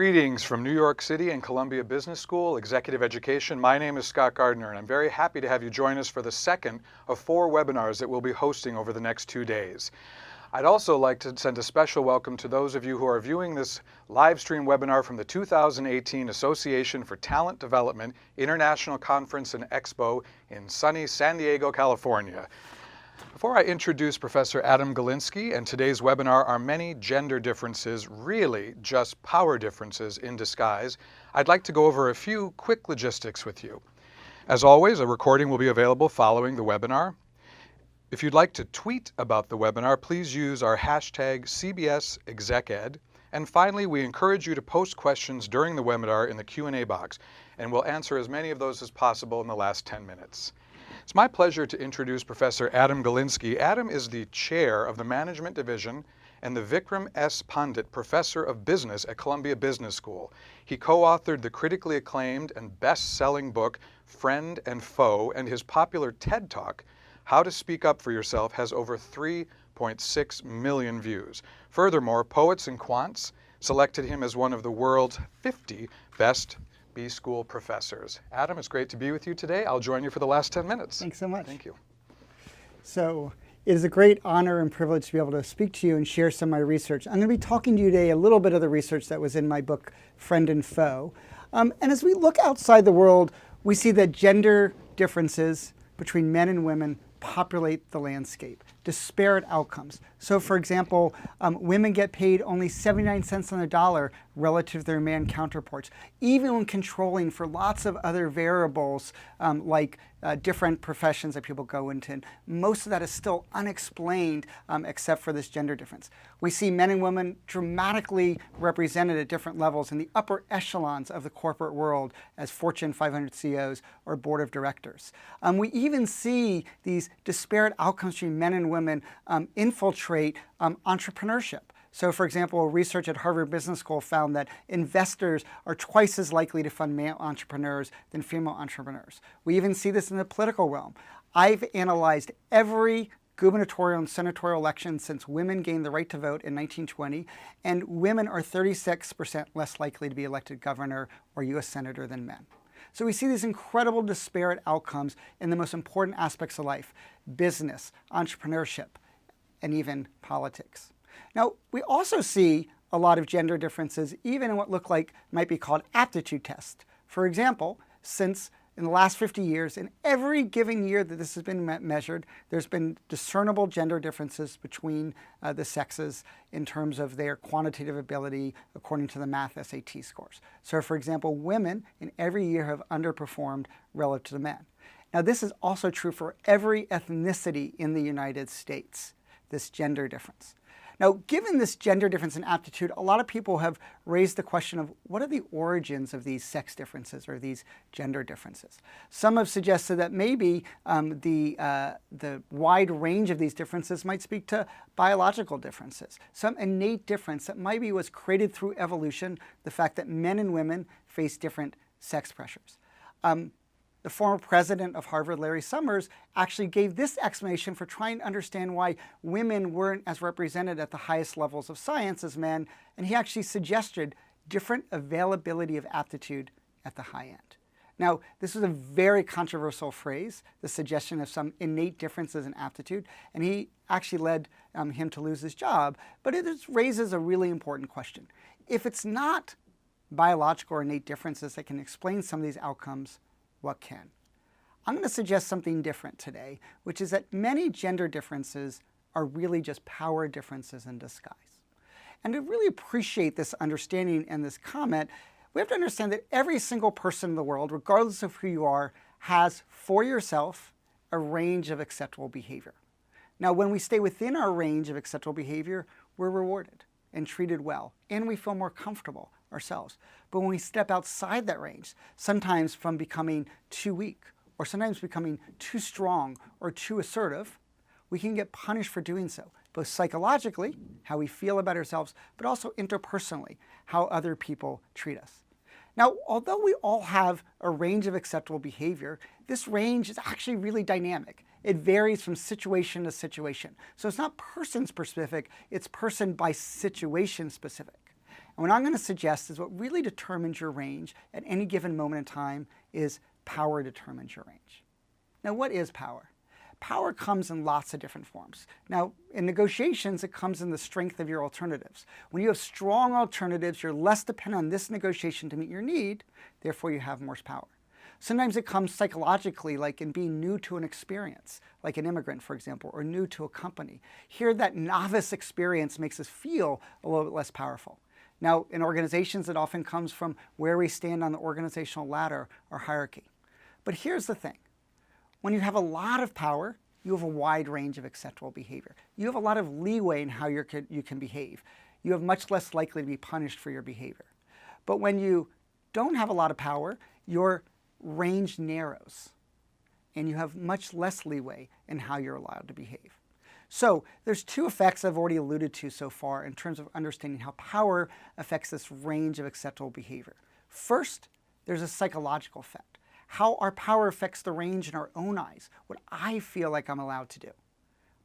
Greetings from New York City and Columbia Business School, Executive Education. My name is Scott Gardner, and I'm very happy to have you join us for the second of 4 webinars that we'll be hosting over the next 2 days. I'd also like to send a special welcome to those of you who are viewing this live stream webinar from the 2018 Association for Talent Development International Conference and Expo in sunny San Diego, California. Before I introduce Professor Adam Galinsky and today's webinar, Are Many Gender Differences Really Just Power Differences in Disguise? I'd like to go over a few quick logistics with you. As always, a recording will be available following the webinar. If you'd like to tweet about the webinar, please use our hashtag CBSExecEd. And finally, we encourage you to post questions during the webinar in the Q&A box, and we'll answer as many of those as possible in the last 10 minutes. It's my pleasure to introduce Professor Adam Galinsky. Adam is the chair of the Management Division and the Vikram S. Pandit Professor of Business at Columbia Business School. He co-authored the critically acclaimed and best-selling book, Friend and Foe, and his popular TED Talk, How to Speak Up for Yourself, has over 3.6 million views. Furthermore, Poets and Quants selected him as one of the world's 50 best B-School professors. Adam, it's great to be with you today. I'll join you for the last 10 minutes. Thanks so much. Thank you. So it is a great honor and privilege to be able to speak to you and share some of my research. I'm going to be talking to you today a little bit of the research that was in my book, Friend and Foe. And as we look outside the world, we see that gender differences between men and women populate the landscape, disparate outcomes. So for example, women get paid only 79 cents on the dollar relative to their man counterparts, even when controlling for lots of other variables like different professions that people go into. And most of that is still unexplained except for this gender difference. We see men and women dramatically represented at different levels in the upper echelons of the corporate world as Fortune 500 CEOs or board of directors. We even see these disparate outcomes between men and women infiltrate entrepreneurship. So for example, research at Harvard Business School found that investors are twice as likely to fund male entrepreneurs than female entrepreneurs. We even see this in the political realm. I've analyzed every gubernatorial and senatorial election since women gained the right to vote in 1920, and women are 36% less likely to be elected governor or U.S. senator than men. So we see these incredible disparate outcomes in the most important aspects of life: business, entrepreneurship, and even politics. Now, we also see a lot of gender differences even in what look like might be called aptitude tests. For example, since in the last 50 years, in every given year that this has been measured, there's been discernible gender differences between the sexes in terms of their quantitative ability according to the math SAT scores. So for example, women in every year have underperformed relative to the men. Now this is also true for every ethnicity in the United States, this gender difference. Now, given this gender difference in aptitude, a lot of people have raised the question of what are the origins of these sex differences or these gender differences. Some have suggested that maybe the wide range of these differences might speak to biological differences, some innate difference that maybe was created through evolution, the fact that men and women face different sex pressures. The former president of Harvard, Larry Summers, actually gave this explanation for trying to understand why women weren't as represented at the highest levels of science as men, and he actually suggested different availability of aptitude at the high end. Now, this was a very controversial phrase, the suggestion of some innate differences in aptitude, and he actually led him to lose his job, but it raises a really important question. If it's not biological or innate differences that can explain some of these outcomes, what can? I'm going to suggest something different today, which is that many gender differences are really just power differences in disguise. And to really appreciate this understanding and this comment, we have to understand that every single person in the world, regardless of who you are, has for yourself a range of acceptable behavior. Now, when we stay within our range of acceptable behavior, we're rewarded and treated well, and we feel more comfortable ourselves. But when we step outside that range, sometimes from becoming too weak, or sometimes becoming too strong or too assertive, we can get punished for doing so, both psychologically, how we feel about ourselves, but also interpersonally, how other people treat us. Now, although we all have a range of acceptable behavior, this range is actually really dynamic. It varies from situation to situation. So it's not person specific, it's person by situation specific. And what I'm going to suggest is what really determines your range at any given moment in time is power determines your range. Now, what is power? Power comes in lots of different forms. Now, in negotiations, it comes in the strength of your alternatives. When you have strong alternatives, you're less dependent on this negotiation to meet your need, therefore you have more power. Sometimes it comes psychologically, like in being new to an experience, like an immigrant, for example, or new to a company. Here, that novice experience makes us feel a little bit less powerful. Now, in organizations, it often comes from where we stand on the organizational ladder or hierarchy. But here's the thing. When you have a lot of power, you have a wide range of acceptable behavior. You have a lot of leeway in how you can behave. You have much less likely to be punished for your behavior. But when you don't have a lot of power, your range narrows, and you have much less leeway in how you're allowed to behave. So there's two effects I've already alluded to so far in terms of understanding how power affects this range of acceptable behavior. First, there's a psychological effect. How our power affects the range in our own eyes, what I feel like I'm allowed to do.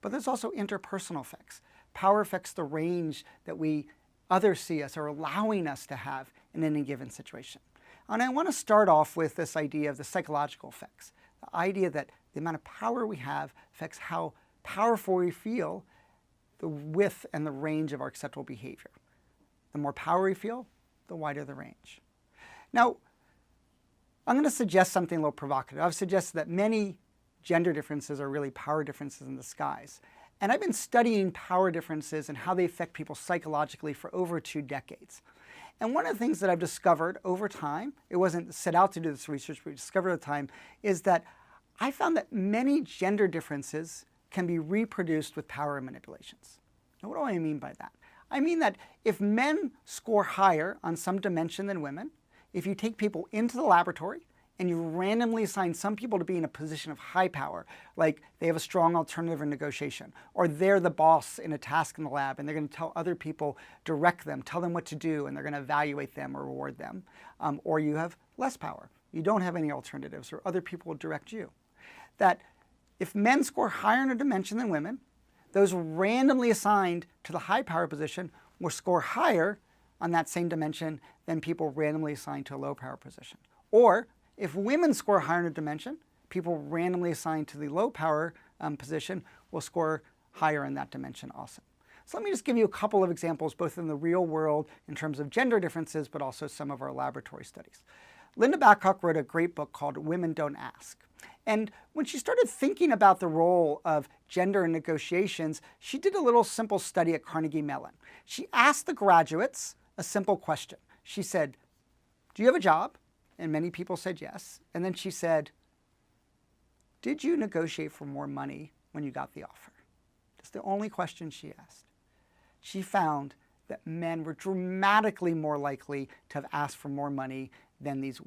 But there's also interpersonal effects. Power affects the range that others see us or allowing us to have in any given situation. And I want to start off with this idea of the psychological effects. The idea that the amount of power we have affects how powerful we feel, the width and the range of our acceptable behavior. The more power we feel, the wider the range. Now, I'm going to suggest something a little provocative. I've suggested that many gender differences are really power differences in disguise. And I've been studying power differences and how they affect people psychologically for over 2 decades. And one of the things that I've discovered over time, it wasn't set out to do this research, but we discovered over time, is that I found that many gender differences can be reproduced with power manipulations. Now, what do I mean by that? I mean that if men score higher on some dimension than women, if you take people into the laboratory and you randomly assign some people to be in a position of high power, like they have a strong alternative in negotiation, or they're the boss in a task in the lab and they're going to tell other people, direct them, tell them what to do, and they're going to evaluate them or reward them, or you have less power. You don't have any alternatives, or other people will direct you. That if men score higher in a dimension than women, those randomly assigned to the high power position will score higher on that same dimension than people randomly assigned to a low power position. Or if women score higher in a dimension, people randomly assigned to the low power position will score higher in that dimension also. So let me just give you a couple of examples, both in the real world in terms of gender differences, but also some of our laboratory studies. Linda Babcock wrote a great book called Women Don't Ask. And when she started thinking about the role of gender in negotiations, she did a little simple study at Carnegie Mellon. She asked the graduates a simple question. She said, "Do you have a job?" And many people said yes. And then she said, "Did you negotiate for more money when you got the offer?" That's the only question she asked. She found that men were dramatically more likely to have asked for more money than these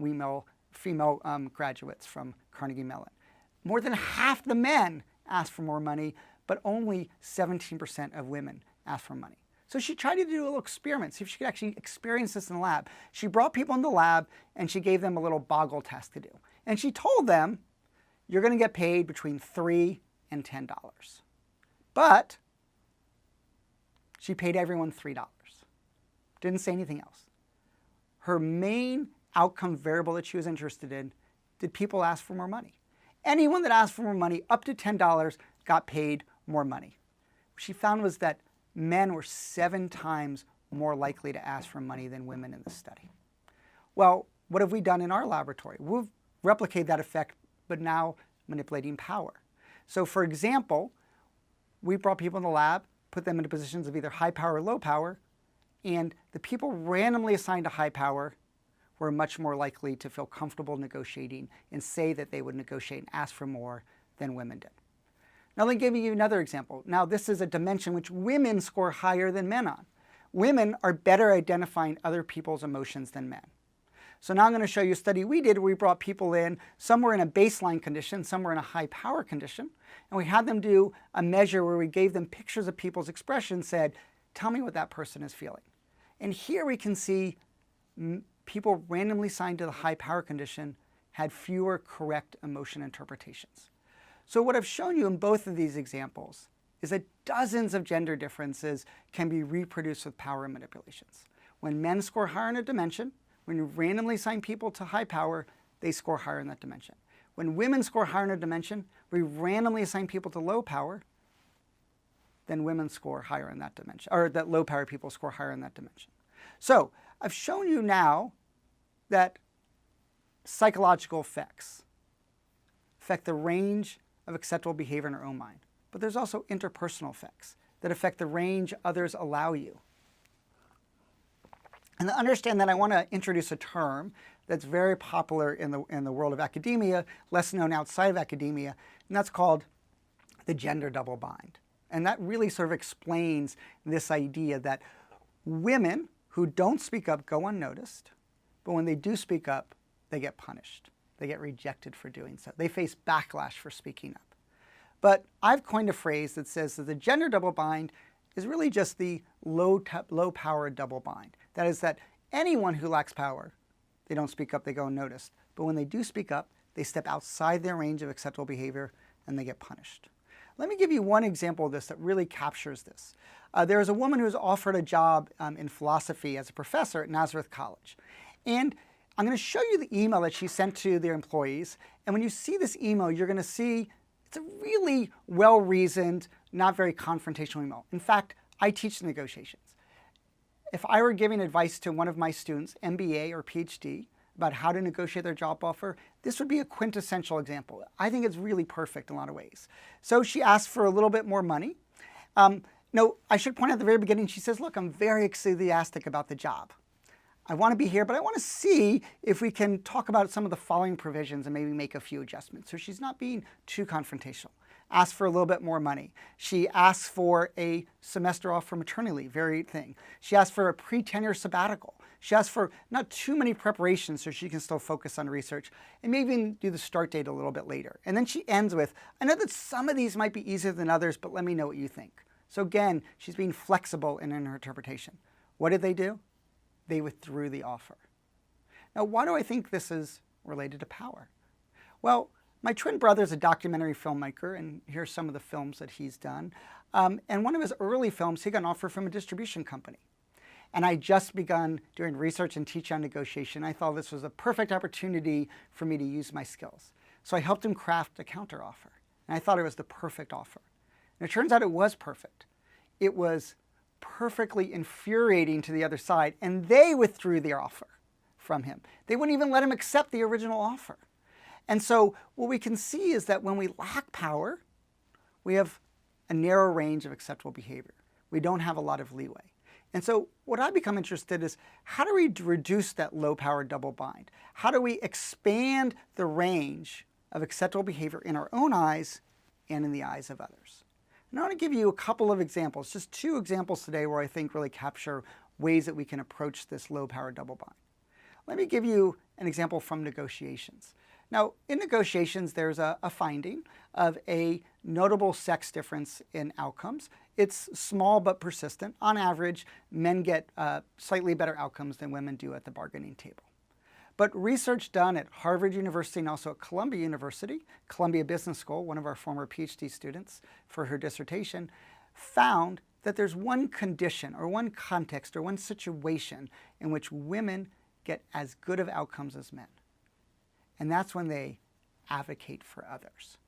female graduates from Carnegie Mellon. More than half the men asked for more money, but only 17% of women asked for money. So she tried to do a little experiment, see if she could actually experience this in the lab. She brought people in the lab and she gave them a little boggle test to do. And she told them, you're going to get paid between $3 and $10. But she paid everyone $3. Didn't say anything else. Her main outcome variable that she was interested in, did people ask for more money? Anyone that asked for more money, up to $10, got paid more money. What she found was that men were 7 times more likely to ask for money than women in the study. Well, what have we done in our laboratory? We've replicated that effect, but now manipulating power. So for example, we brought people in the lab, put them into positions of either high power or low power, and the people randomly assigned to high power were much more likely to feel comfortable negotiating and say that they would negotiate and ask for more than women did. Now let me give you another example. Now this is a dimension which women score higher than men on. Women are better identifying other people's emotions than men. So now I'm going to show you a study we did where we brought people in, some were in a baseline condition, some were in a high power condition, and we had them do a measure where we gave them pictures of people's expressions, said, tell me what that person is feeling. And here we can see people randomly assigned to the high power condition had fewer correct emotion interpretations. So what I've shown you in both of these examples is that dozens of gender differences can be reproduced with power manipulations. When men score higher in a dimension, when you randomly assign people to high power, they score higher in that dimension. When women score higher in a dimension, we randomly assign people to low power, then women score higher in that dimension, or that low power people score higher in that dimension. So I've shown you now that psychological effects affect the range of acceptable behavior in our own mind. But there's also interpersonal effects that affect the range others allow you. And to understand that, I want to introduce a term that's very popular in the world of academia, less known outside of academia, and that's called the gender double bind. And that really sort of explains this idea that women who don't speak up go unnoticed, but when they do speak up, they get punished. They get rejected for doing so. They face backlash for speaking up. But I've coined a phrase that says that the gender double bind is really just the low power double bind. That is that anyone who lacks power, they don't speak up, they go unnoticed. But when they do speak up, they step outside their range of acceptable behavior and they get punished. Let me give you one example of this that really captures this. There is a woman who was offered a job in philosophy as a professor at Nazareth College. And I'm going to show you the email that she sent to their employees. And when you see this email, you're going to see it's a really well-reasoned, not very confrontational email. In fact, I teach negotiations. If I were giving advice to one of my students, MBA or PhD, about how to negotiate their job offer, this would be a quintessential example. I think it's really perfect in a lot of ways. So she asked for a little bit more money. No, I should point out at the very beginning, she says, look, I'm very enthusiastic about the job. I want to be here, but I want to see if we can talk about some of the following provisions and maybe make a few adjustments. So she's not being too confrontational. Ask for a little bit more money. She asks for a semester off for maternity leave, very thing. She asks for a pre-tenure sabbatical. She asks for not too many preparations so she can still focus on research and maybe even do the start date a little bit later. And then she ends with, I know that some of these might be easier than others, but let me know what you think. So again, she's being flexible in her interpretation. What did they do? They withdrew the offer. Now, why do I think this is related to power? Well, my twin brother is a documentary filmmaker, and here's some of the films that he's done. And one of his early films, he got an offer from a distribution company. And I just begun doing research and teaching on negotiation. I thought this was a perfect opportunity for me to use my skills. So I helped him craft a counteroffer. And I thought it was the perfect offer. And it turns out it was perfect. It was perfectly infuriating to the other side, and they withdrew their offer from him. They wouldn't even let him accept the original offer. And so what we can see is that when we lack power, we have a narrow range of acceptable behavior. We don't have a lot of leeway. And so what I become interested in is how do we reduce that low power double bind? How do we expand the range of acceptable behavior in our own eyes and in the eyes of others? And I want to give you a couple of examples, just two examples today where I think really capture ways that we can approach this low power double bind. Let me give you an example from negotiations. Now, in negotiations, there's a finding of a notable sex difference in outcomes. It's small but persistent. On average, men get slightly better outcomes than women do at the bargaining table. But research done at Harvard University and also at Columbia University, Columbia Business School, one of our former PhD students for her dissertation, found that there's one condition or one context or one situation in which women get as good of outcomes as men. And that's when they advocate for others.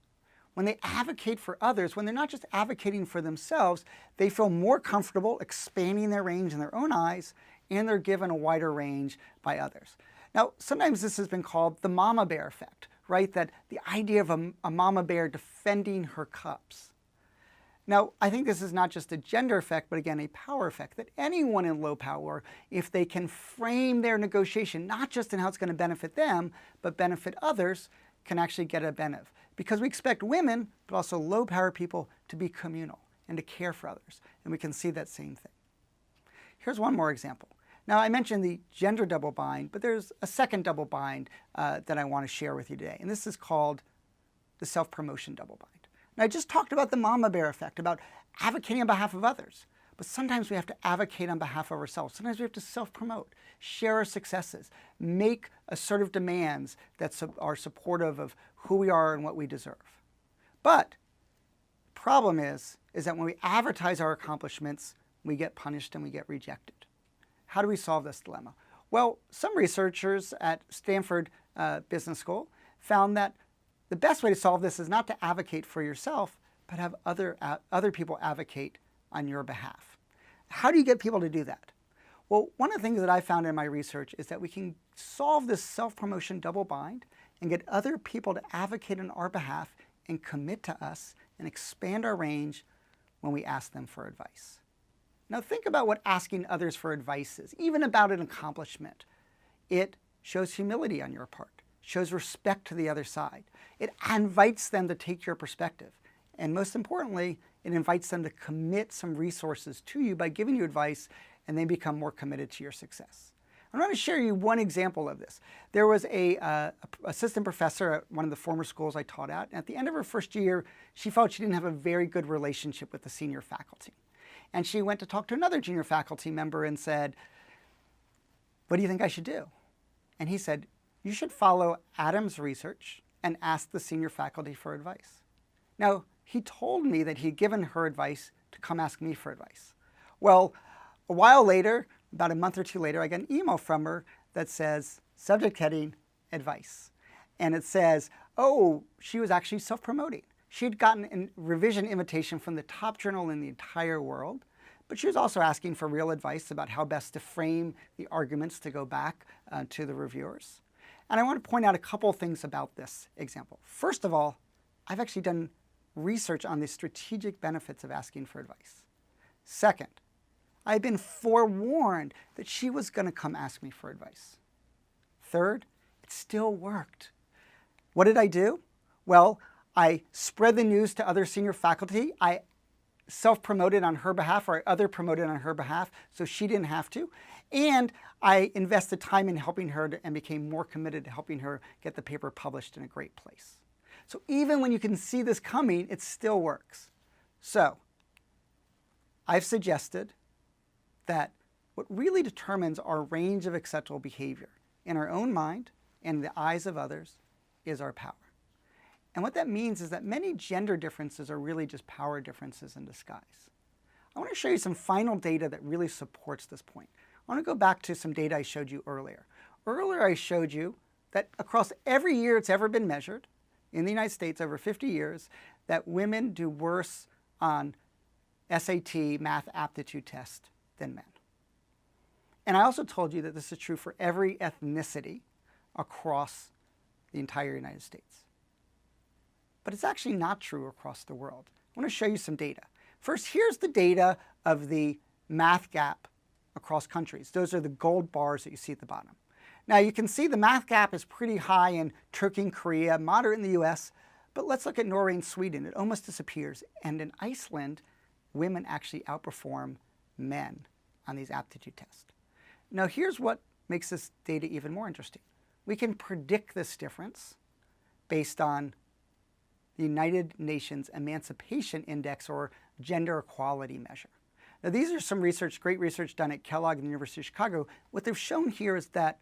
When they advocate for others, when they're not just advocating for themselves, they feel more comfortable expanding their range in their own eyes, and they're given a wider range by others. Now, sometimes this has been called the mama bear effect, right? That the idea of a mama bear defending her cubs. Now, I think this is not just a gender effect, but again, a power effect, that anyone in low power, if they can frame their negotiation, not just in how it's going to benefit them, but benefit others, can actually get a benefit. Because we expect women, but also low power people, to be communal and to care for others. And we can see that same thing. Here's one more example. Now, I mentioned the gender double bind, but there's a second double bind that I want to share with you today. And this is called the self-promotion double bind. Now, I just talked about the mama bear effect, about advocating on behalf of others. But sometimes we have to advocate on behalf of ourselves. Sometimes we have to self-promote, share our successes, make assertive demands that are supportive of who we are and what we deserve. But the problem is that when we advertise our accomplishments, we get punished and we get rejected. how do we solve this dilemma? Well, some researchers at Stanford Business School found that the best way to solve this is not to advocate for yourself, but have other people advocate on your behalf. How do you get people to do that? Well, one of the things that I found in my research is that we can solve this self-promotion double bind and get other people to advocate on our behalf and commit to us and expand our range when we ask them for advice. Now think about what asking others for advice is, even about an accomplishment. It shows humility on your part, shows respect to the other side. It invites them to take your perspective. And most importantly, it invites them to commit some resources to you by giving you advice, and they become more committed to your success. I'm going to share you one example of this. There was a assistant professor at one of the former schools I taught at, and at the end of her first year, she felt she didn't have a very good relationship with the senior faculty. And she went to talk to another junior faculty member and said, "What do you think I should do?" And he said, "You should follow Adam's research and ask the senior faculty for advice." Now, he told me that he'd given her advice to come ask me for advice. Well, a while later, about a month or two later, I got an email from her that says, subject heading, advice. And it says, oh, she was actually self-promoting. She had gotten a revision invitation from the top journal in the entire world, but she was also asking for real advice about how best to frame the arguments to go back to the reviewers. And I want to point out a couple things about this example. First of all, I've actually done research on the strategic benefits of asking for advice. Second, I've been forewarned that she was going to come ask me for advice. Third, it still worked. What did I do? Well, I spread the news to other senior faculty. I self-promoted on her behalf, or I other promoted on her behalf, so she didn't have to. And I invested time in helping her and became more committed to helping her get the paper published in a great place. So even when you can see this coming, it still works. So I've suggested that what really determines our range of acceptable behavior in our own mind and in the eyes of others is our power. And what that means is that many gender differences are really just power differences in disguise. I want to show you some final data that really supports this point. I want to go back to some data I showed you earlier. Earlier I showed you that across every year it's ever been measured in the United States over 50 years, that women do worse on SAT math aptitude test than men. And I also told you that this is true for every ethnicity across the entire United States. But it's actually not true across the world. I want to show you some data. First, here's the data of the math gap across countries. Those are the gold bars that you see at the bottom. Now you can see the math gap is pretty high in Turkey and Korea, moderate in the US, but let's look at Norway and Sweden. It almost disappears. And in Iceland, women actually outperform men on these aptitude tests. Now here's what makes this data even more interesting. We can predict this difference based on the United Nations Emancipation Index, or gender equality measure. Now these are some research, great research done at Kellogg and the University of Chicago. What they've shown here is that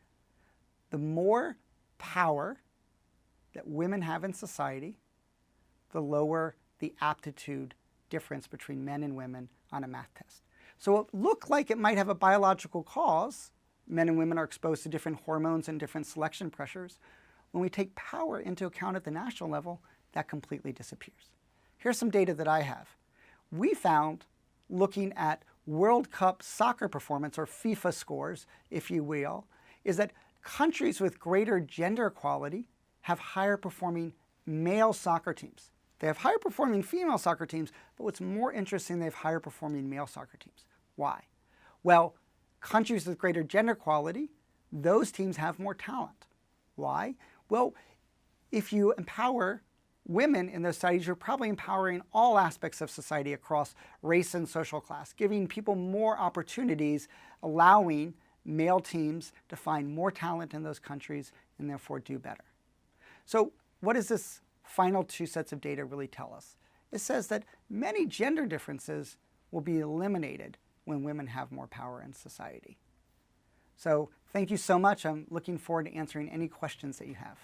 the more power that women have in society, the lower the aptitude difference between men and women on a math test. So it looked like it might have a biological cause. Men and women are exposed to different hormones and different selection pressures. When we take power into account at the national level, that completely disappears. Here's some data that I have. We found, looking at World Cup soccer performance, or FIFA scores, if you will, is that countries with greater gender equality have higher performing male soccer teams. They have higher performing female soccer teams, but what's more interesting, they have higher performing male soccer teams. Why? Well, countries with greater gender equality, those teams have more talent. Why? Well, if you empower women in those societies, you're probably empowering all aspects of society across race and social class, giving people more opportunities, allowing male teams to find more talent in those countries and therefore do better. So what does this final two sets of data really tell us? It says that many gender differences will be eliminated when women have more power in society. So thank you so much. I'm looking forward to answering any questions that you have.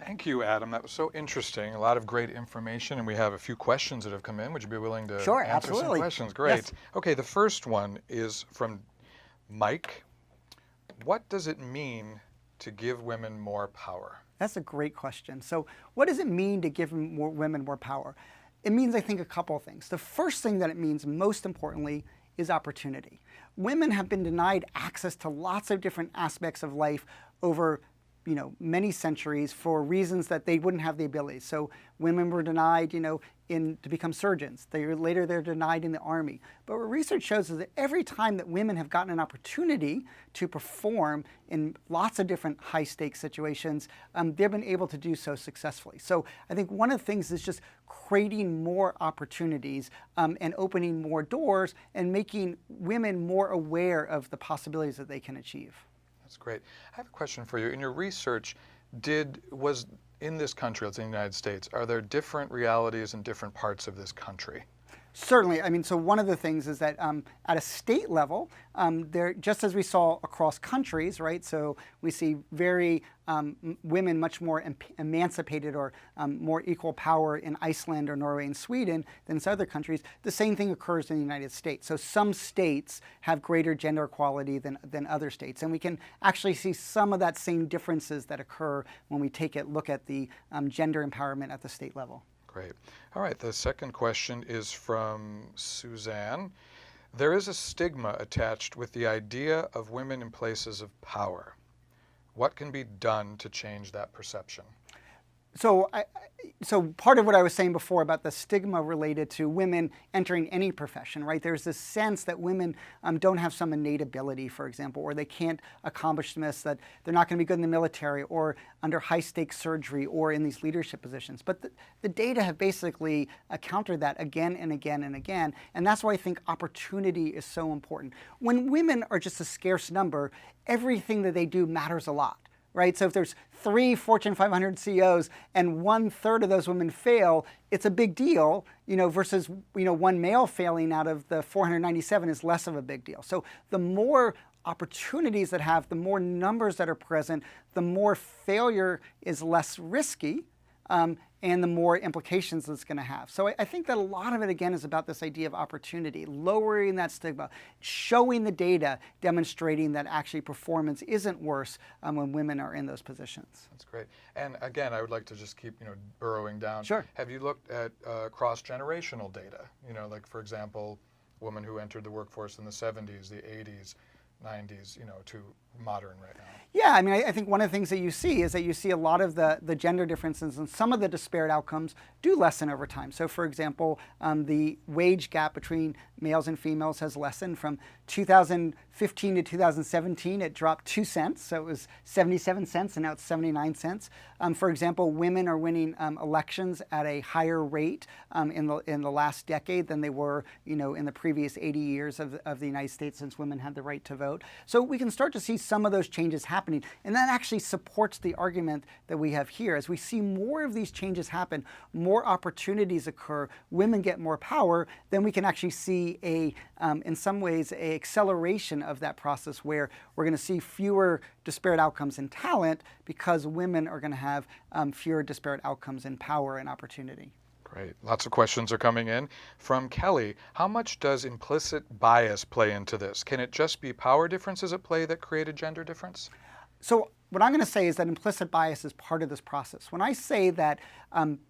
Thank you, Adam. That was so interesting. A lot of great information, and we have a few questions that have come in. Would you be willing to answer absolutely. some questions? Great. Yes. Okay, the first one is from Mike, what does it mean to give women more power? That's a great question. So what does it mean to give women more power? It means, I think, a couple of things. The first thing that it means, most importantly, is opportunity. Women have been denied access to lots of different aspects of life over many centuries for reasons that they wouldn't have the ability. So women were denied, to become surgeons. Later they're denied in the army. But what research shows is that every time that women have gotten an opportunity to perform in lots of different high-stakes situations, they've been able to do so successfully. So I think one of the things is just creating more opportunities and opening more doors and making women more aware of the possibilities that they can achieve. That's great. I have a question for you. In your research, was in this country, let's say in the United States, are there different realities in different parts of this country? Certainly. I mean, so one of the things is that at a state level, just as we saw across countries, right? So we see women much more emancipated or more equal power in Iceland or Norway and Sweden than in other countries. The same thing occurs in the United States. So some states have greater gender equality than other states. And we can actually see some of that same differences that occur when we look at the gender empowerment at the state level. Great. All right, the second question is from Suzanne. There is a stigma attached with the idea of women in places of power. What can be done to change that perception? So part of what I was saying before about the stigma related to women entering any profession, right? There's this sense that women don't have some innate ability, for example, or they can't accomplish this, that they're not going to be good in the military or under high-stakes surgery or in these leadership positions. But the data have basically countered that again and again and again, and that's why I think opportunity is so important. When women are just a scarce number, everything that they do matters a lot. Right? So if there's 3 Fortune 500 CEOs and 1/3 of those women fail, it's a big deal, versus, one male failing out of the 497 is less of a big deal. So the more opportunities that have, the more numbers that are present, the more failure is less risky, and the more implications it's going to have. So I think that a lot of it, again, is about this idea of opportunity, lowering that stigma, showing the data, demonstrating that actually performance isn't worse when women are in those positions. That's great. And again, I would like to just keep, burrowing down. Sure. Have you looked at cross-generational data? Like, for example, women who entered the workforce in the 70s, the 80s, 90s, to modern right now? Yeah, I mean, I think one of the things that you see is that you see a lot of the gender differences, and some of the disparate outcomes do lessen over time. So, for example, the wage gap between males and females has lessened from 2015 to 2017. It dropped 2 cents, so it was 77 cents, and now it's 79 cents. For example, women are winning elections at a higher rate in the last decade than they were, in the previous 80 years of the United States since women had the right to vote. So we can start to see some of those changes happening, and that actually supports the argument that we have here. As we see more of these changes happen, more opportunities occur, women get more power, then we can actually see in some ways, a acceleration of that process where we're going to see fewer disparate outcomes in talent because women are going to have fewer disparate outcomes in power and opportunity. Great. Lots of questions are coming in. From Kelly, how much does implicit bias play into this? Can it just be power differences at play that create a gender difference? So what I'm going to say is that implicit bias is part of this process. When I say that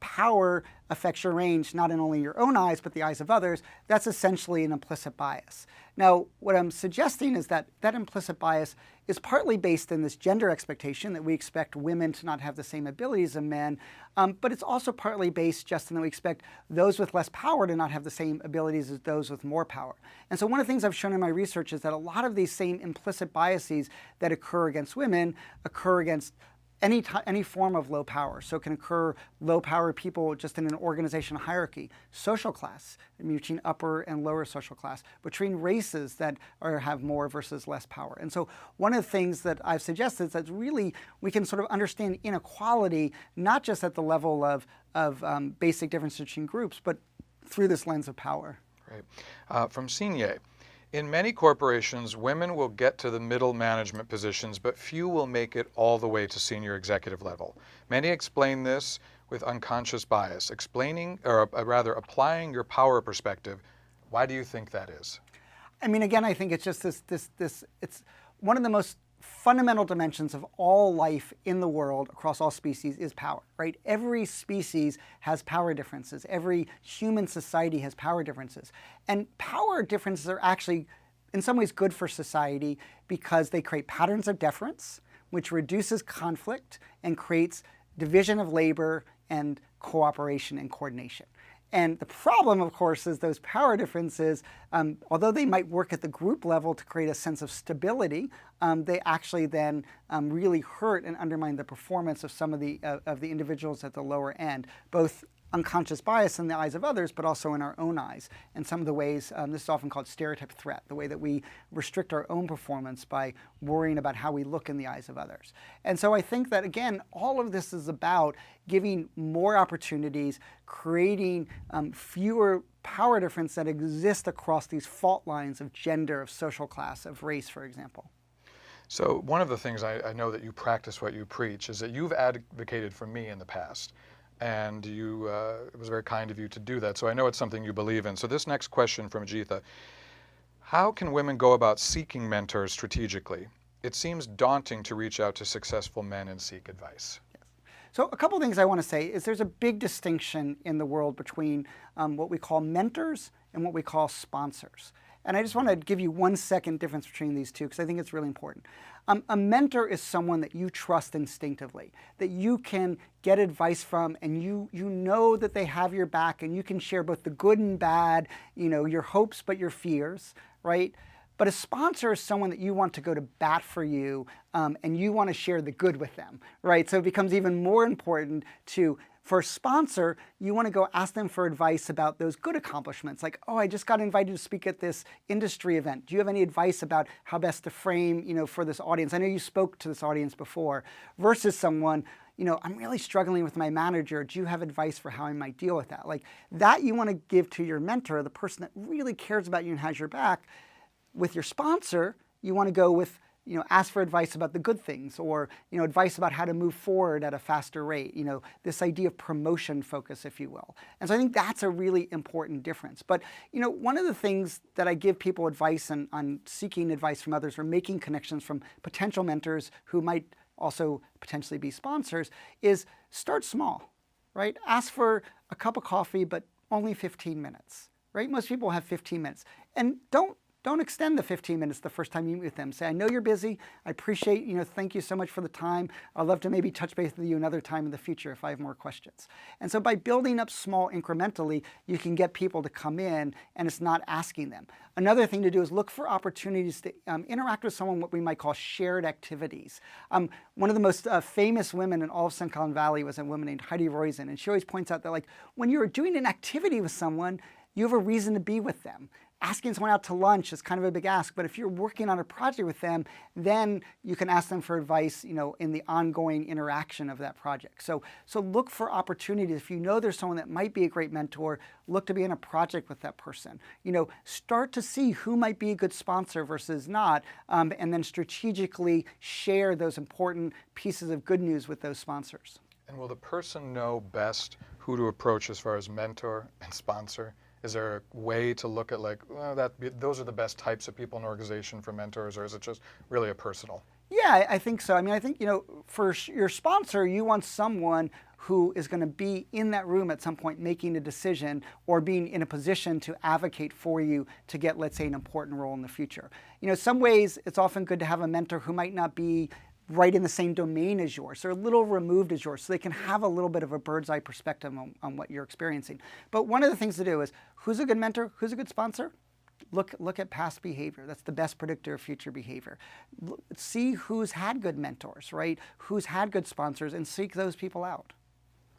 power affects your range, not in only your own eyes, but the eyes of others, that's essentially an implicit bias. Now, what I'm suggesting is that that implicit bias is partly based in this gender expectation that we expect women to not have the same abilities as men, but it's also partly based just in that we expect those with less power to not have the same abilities as those with more power. And so one of the things I've shown in my research is that a lot of these same implicit biases that occur against women occur against any form of low power. So it can occur low power people just in an organizational hierarchy, social class, between upper and lower social class, between races that have more versus less power. And so one of the things that I've suggested is that really we can sort of understand inequality, not just at the level of basic differences between groups, but through this lens of power. Great. From Signe. In many corporations, women will get to the middle management positions, but few will make it all the way to senior executive level. Many explain this with unconscious bias. Applying your power perspective, why do you think that is? I mean, again, I think it's just it's one of the most fundamental dimensions of all life in the world across all species is power, right? Every species has power differences. Every human society has power differences. And power differences are actually, in some ways, good for society because they create patterns of deference, which reduces conflict and creates division of labor and cooperation and coordination. And the problem, of course, is those power differences, although they might work at the group level to create a sense of stability, they actually then really hurt and undermine the performance of some of the individuals at the lower end, both unconscious bias in the eyes of others, but also in our own eyes. And some of the ways, this is often called stereotype threat, the way that we restrict our own performance by worrying about how we look in the eyes of others. And so I think that, again, all of this is about giving more opportunities, creating fewer power differences that exist across these fault lines of gender, of social class, of race, for example. So one of the things I know that you practice what you preach is that you've advocated for me in the past. And it was very kind of you to do that. So I know it's something you believe in. So this next question from Ajitha: how can women go about seeking mentors strategically? It seems daunting to reach out to successful men and seek advice. So a couple things I want to say is there's a big distinction in the world between what we call mentors and what we call sponsors. And I just want to give you 1 second difference between these two because I think it's really important. A mentor is someone that you trust instinctively, that you can get advice from, and you know that they have your back, and you can share both the good and bad, your hopes but your fears, right? But a sponsor is someone that you want to go to bat for you, and you want to share the good with them, right? So it becomes even more important for a sponsor, you want to go ask them for advice about those good accomplishments. Like, oh, I just got invited to speak at this industry event. Do you have any advice about how best to frame, for this audience? I know you spoke to this audience before. Versus someone, I'm really struggling with my manager. Do you have advice for how I might deal with that? Like that you want to give to your mentor, the person that really cares about you and has your back. With your sponsor, you want to go with, ask for advice about the good things, or, advice about how to move forward at a faster rate, this idea of promotion focus, if you will. And so I think that's a really important difference. But, one of the things that I give people advice on seeking advice from others or making connections from potential mentors who might also potentially be sponsors is start small, right? Ask for a cup of coffee, but only 15 minutes, right? Most people have 15 minutes. And don't extend the 15 minutes the first time you meet with them. Say, I know you're busy. I appreciate, thank you so much for the time. I'd love to maybe touch base with you another time in the future if I have more questions. And so by building up small incrementally, you can get people to come in and it's not asking them. Another thing to do is look for opportunities to interact with someone, what we might call shared activities. One of the most famous women in all of Silicon Valley was a woman named Heidi Roizen. And she always points out that when you're doing an activity with someone, you have a reason to be with them. Asking someone out to lunch is kind of a big ask, but if you're working on a project with them, then you can ask them for advice, in the ongoing interaction of that project. So look for opportunities. If you know there's someone that might be a great mentor, look to be in a project with that person. Start to see who might be a good sponsor versus not, and then strategically share those important pieces of good news with those sponsors. And will the person know best who to approach as far as mentor and sponsor? Is there a way to look at those are the best types of people in an organization for mentors, or is it just really a personal? Yeah, I think so. I mean, I think, for your sponsor, you want someone who is going to be in that room at some point making a decision or being in a position to advocate for you to get, let's say, an important role in the future. Some ways it's often good to have a mentor who might not be right in the same domain as yours, or a little removed as yours, so they can have a little bit of a bird's eye perspective on what you're experiencing. But one of the things to do is, who's a good mentor? Who's a good sponsor? Look at past behavior. That's the best predictor of future behavior. See who's had good mentors, right? Who's had good sponsors, and seek those people out.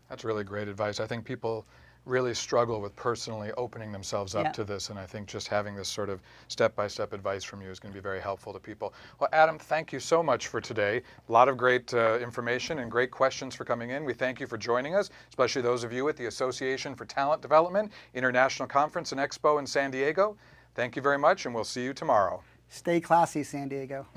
That's really great advice. I think people really struggle with personally opening themselves up to this, and I think just having this sort of step-by-step advice from you is going to be very helpful to people. Well, Adam, thank you so much for today. A lot of great information and great questions for coming in. We thank you for joining us, especially those of you at the Association for Talent Development International Conference and Expo in San Diego. Thank you very much, and we'll see you tomorrow. Stay classy, San Diego.